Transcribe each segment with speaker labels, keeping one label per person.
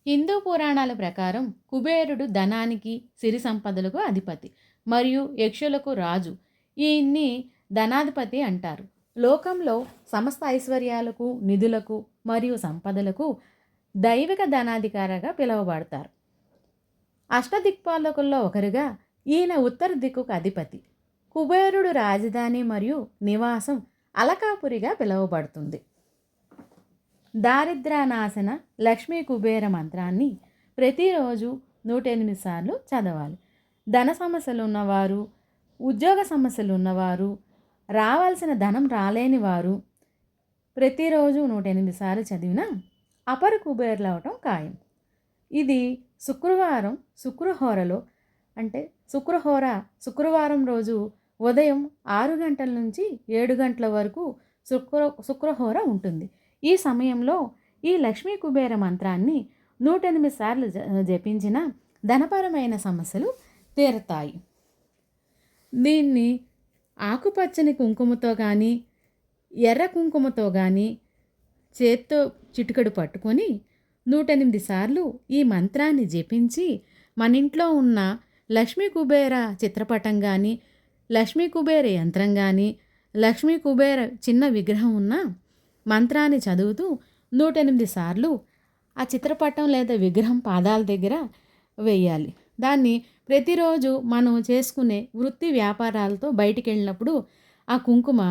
Speaker 1: హిందూ పురాణాల ప్రకారం కుబేరుడు ధనానికి సిరి సంపదలకు అధిపతి మరియు యక్షులకు రాజు. ఈయన్ని ధనాధిపతి అంటారు. లోకంలో సమస్త ఐశ్వర్యాలకు, నిధులకు మరియు సంపదలకు దైవిక ధనాధికారిగా పిలువబడతారు. అష్టదిక్పాలకుల్లో ఒకరుగా ఈయన ఉత్తర దిక్కుకు అధిపతి. కుబేరుడు రాజధాని మరియు నివాసం అలకాపురిగా పిలువబడుతుంది. దారిద్ర్యనాశన లక్ష్మీ కుబేర మంత్రాన్ని ప్రతిరోజు 108 సార్లు చదవాలి. ధన సమస్యలు ఉన్నవారు, ఉద్యోగ సమస్యలు ఉన్నవారు, రావాల్సిన ధనం రాలేని వారు ప్రతిరోజు 108 సార్లు చదివినా అపర కుబేరులు అవటం ఖాయం. ఇది శుక్రహోరలో అంటే శుక్రవారం రోజు ఉదయం 6 గంటల నుంచి 7 గంటల వరకు శుక్రహోర ఉంటుంది. ఈ సమయంలో ఈ లక్ష్మీ కుబేర మంత్రాన్ని 108 సార్లు జపించిన ధనపరమైన సమస్యలు తీరతాయి. దీన్ని ఆకుపచ్చని కుంకుమతో కానీ ఎర్ర కుంకుమతో కానీ చేత్తో చిటికెడు పట్టుకొని 108 సార్లు ఈ మంత్రాన్ని జపించి మన ఇంట్లో ఉన్న లక్ష్మీ కుబేర చిత్రపటం కానీ, లక్ష్మీ కుబేర యంత్రం కానీ, లక్ష్మీ కుబేర చిన్న విగ్రహం ఉన్న మంత్రాన్ని చదువుతూ 108 సార్లు ఆ చిత్రపటం లేదా విగ్రహం పాదాల దగ్గర వేయాలి. దాన్ని ప్రతిరోజు మనం చేసుకునే వృత్తి వ్యాపారాలతో బయటికి వెళ్ళినప్పుడు ఆ కుంకుమ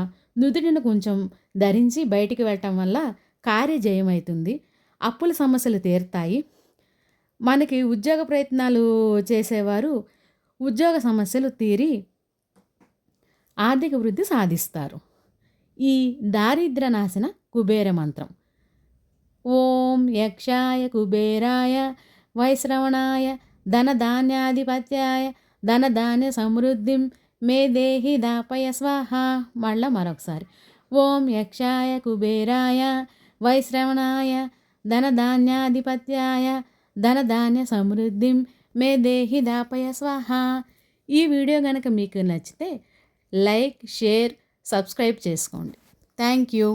Speaker 1: నుదుటిని కొంచెం ధరించి బయటికి వెళ్ళటం వల్ల కార్యజయం అవుతుంది. అప్పుల సమస్యలు తీరుతాయి. మనకి ఉద్యోగ ప్రయత్నాలు చేసేవారు ఉద్యోగ సమస్యలు తీరి ఆర్థిక వృద్ధి సాధిస్తారు. ఈ దారిద్ర్య నాశన కుబేర మంత్రం ఓం యక్షాయ కుబేరాయ వైశ్రవణాయ ధనధాన్యాధిపత్యాయ ధనధాన్య సమృద్ధిం మే దేహి దాపయ స్వాహ. మరొకసారి ఓం యక్షాయ కుబేరాయ వైశ్రవణాయ ధనధాన్యాధిపత్యాయ ధనధాన్య సమృద్ధిం మే దేహి దాపయ స్వాహ. ఈ వీడియో కనుక మీకు నచ్చితే లైక్, షేర్, సబ్స్క్రైబ్ చేసుకోండి. Thank you.